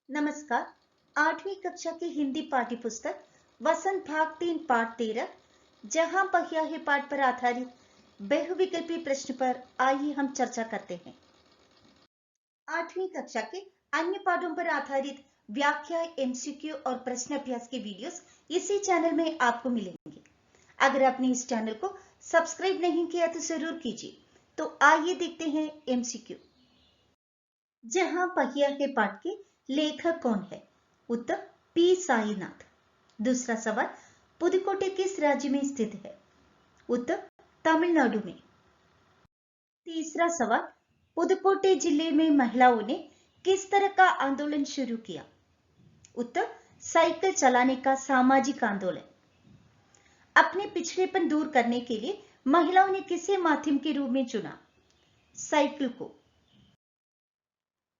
नमस्कार। 8वीं कक्षा की हिंदी पाठ्य पुस्तक वसंत भाग 3 पाठ 13 जहां पहिया है पाठ पर आधारित बहुविकल्पी प्रश्न पर आइए हम चर्चा करते हैं। 8वीं कक्षा के अन्य पाठों पर आधारित व्याख्या, एमसीक्यू और प्रश्न अभ्यास के वीडियोस इसी चैनल में आपको मिलेंगे। अगर आपने इस चैनल को सब्सक्राइब नहीं किया तो जरूर कीजिए। तो आइए देखते हैं एमसीक्यू। जहां पहिया है पाठ के लेखक कौन है? उत्तर पी साईनाथ। दूसरा सवाल, पुदुकोट्टई किस राज्य में स्थित है? उत्तर तमिलनाडु में। तीसरा सवाल, पुदुकोट्टई जिले में महिलाओं ने किस तरह का आंदोलन शुरू किया? उत्तर साइकिल चलाने का सामाजिक आंदोलन। अपने पिछड़ेपन दूर करने के लिए महिलाओं ने किसे माध्यम के रूप में चुना? साइकिल को।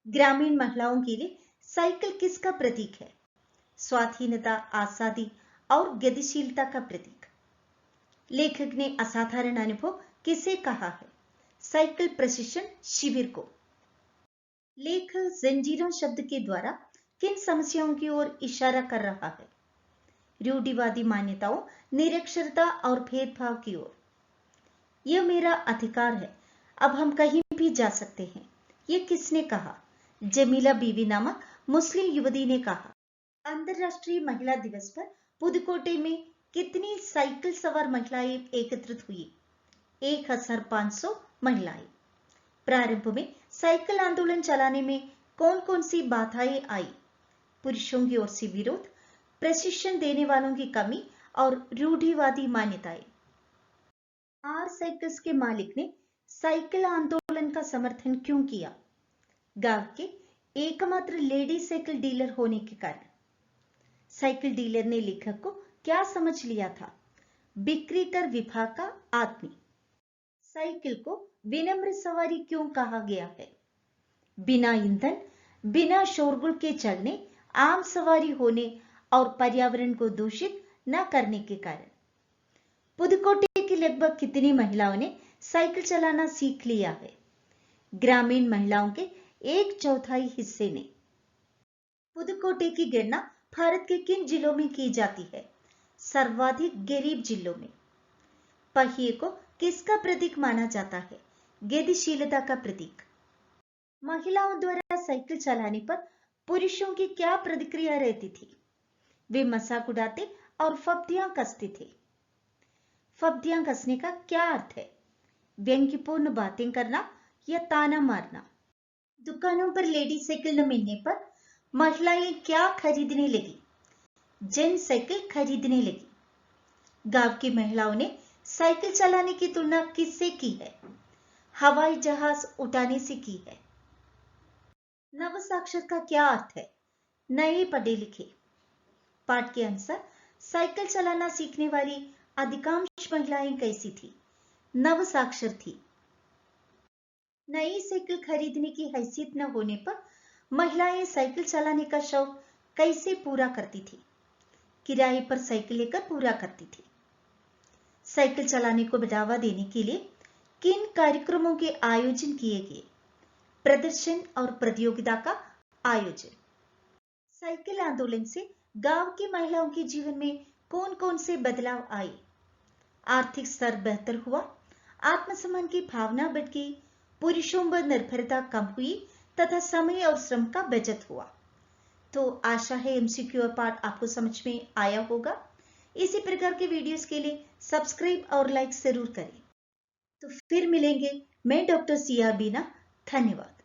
ग्रामीण महिलाओं के लिए साइकिल किसका प्रतीक है? स्वाधीनता, आजादी और गतिशीलता का प्रतीक। लेखक ने असाधारण अनुभव किसे कहा है? साइकिल प्रशिक्षण शिविर को। लेखक जंजीरों शब्द के द्वारा किन समस्याओं की ओर इशारा कर रहा है? रूढ़िवादी मान्यताओं, निरक्षरता और भेदभाव की ओर। यह मेरा अधिकार है, अब हम कहीं भी जा सकते हैं, ये किसने कहा? जमीला बीवी नामक मुस्लिम युवती ने कहा। अंतरराष्ट्रीय महिला दिवस पर पुदुकोट्टई में कितनी साइकिल सवार महिलाएं एकत्रित हुई? 1500 महिलाएं। प्रारंभ में साइकिल आंदोलन चलाने में कौन कौन सी बाधाएं आई? पुरुषों की ओर से विरोध, प्रशिक्षण देने वालों की कमी और रूढ़िवादी मान्यताएं। आर साइकिल्स के मालिक ने साइकिल आंदोलन का समर्थन क्यों किया? गांव के एकमात्र लेडी साइकिल डीलर होने के कारण। साइकिल डीलर ने लेखक को क्या समझ लिया था? बिक्री कर विभाग का आदमी। साइकिल को विनम्र सवारी क्यों कहा गया है? बिना ईंधन, बिना शोरगुल के चलने, आम सवारी होने और पर्यावरण को दूषित न करने के कारण। पुदुकोट्टई की लगभग कितनी महिलाओं ने साइकिल चलाना सीख लिया है? ग्रामीण महिलाओं के 1/4 हिस्से ने। पुदुकोट्टई की गणना भारत के किन जिलों में की जाती है? सर्वाधिक गरीब जिलों में। पहिए को किसका प्रतीक माना जाता है? गतिशीलता का प्रतीक। महिलाओं द्वारा साइकिल चलाने पर पुरुषों की क्या प्रतिक्रिया रहती थी? वे मजाक उड़ाते और फब्तियां कसते थे। फब्तियां कसने का क्या अर्थ है? व्यंग्यपूर्ण बातें करना या ताना मारना। दुकानों पर लेडी साइकिल न मिलने पर महिलाएं क्या खरीदने लगी? जेंट्स साइकिल खरीदने लगी। गांव की महिलाओं ने साइकिल चलाने की तुलना किससे की है? हवाई जहाज उड़ाने से की है। नवसाक्षर का क्या अर्थ है? नए पढ़े लिखे। पाठ के अनुसार साइकिल चलाना सीखने वाली अधिकांश महिलाएं कैसी थी? नवसाक्षर थी। नई साइकिल खरीदने की हैसियत न होने पर महिलाएं साइकिल चलाने का शौक कैसे पूरा करती थी? किराए पर साइकिल लेकर पूरा करती थी। साइकिल चलाने को बढ़ावा देने के लिए किन कार्यक्रमों के आयोजन किए गए? प्रदर्शन और प्रतियोगिता का आयोजन। साइकिल आंदोलन से गांव की महिलाओं के जीवन में कौन कौन से बदलाव आए? आर्थिक स्तर बेहतर हुआ, आत्मसम्मान की भावना बढ़ गई, पुरुषों पर निर्भरता कम हुई तथा समय और श्रम का बचत हुआ। तो आशा है एमसीक्यू और पाठ आपको समझ में आया होगा। इसी प्रकार के वीडियोस के लिए सब्सक्राइब और लाइक जरूर करें। तो फिर मिलेंगे। मैं डॉक्टर सिया बीना। धन्यवाद।